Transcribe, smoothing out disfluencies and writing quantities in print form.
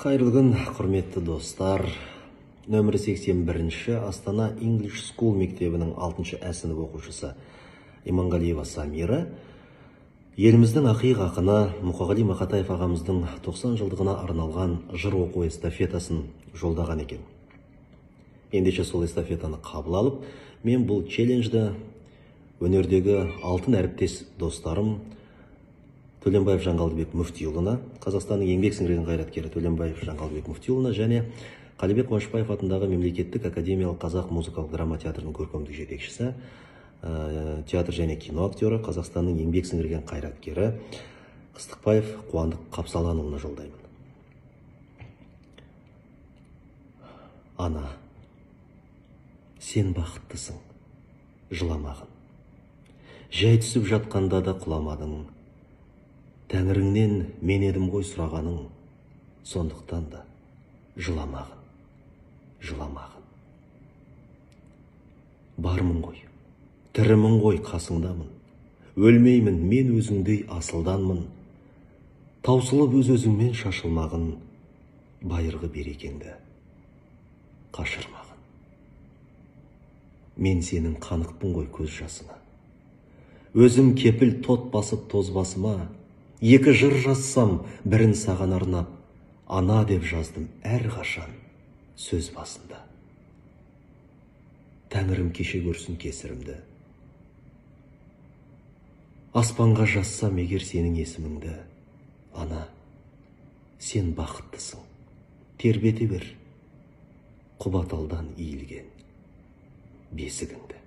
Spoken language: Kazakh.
Қайырлы күн, құрметті достар. Нөмірі 81-ші Астана English School мектебінің 6-шы Ә сынып оқушысы Иманғалиева Самира еліміздің ақиық ақыны Мұқағали Мақатаев ағамыздың 90 жылдығына арналған жыр оқу эстафетасын жолдаған екен. Ендеше сол эстафетаны қабыл алып, мен бұл челленджді өнердегі алтын әріптес достарым Төленбаев Жаңғалдыбек Мүфтиұлына, Қазақстанның еңбек сіңірген қайраткері Төленбаев Жаңғалдыбек Мүфтиұлына және Қалибек Қуанышбаев атындағы Мемлекеттік академиялық қазақ музыкалық драма театрының көркемдік жетекшісі, театр және кино актері, Қазақстанның еңбек сіңірген қайраткері Қыстықбаев Қуандық Қапсаланұлына жолдаймын. Ана, сен бақыттысың, жыламағын. Жай түсіп жатқанда да құламадың. Тәңіріңнен мен едім ғой сұрағаның, сондықтан да жыламағын, жыламағын. Бармын ғой, тірімін ғой қасыңдамын, өлмеймін мен өзіңдей асылданмын, таусылып өз-өзіңмен шашылмағын, байырғы берекеңді қашырмағын. Мен сенің қанықпын ғой көз жасыңа, өзім кепіл тот басып тоз басыма, екі жыр жазсам, бірін саған арнап, ана деп жаздым әр қашан сөз басында. Тәңірім кеше көрсін кесірімді, аспанға жазсам егер сенің есіміңді. Ана, сен бақыттысың, тербете бер құбаталдан иілген бесігіңді.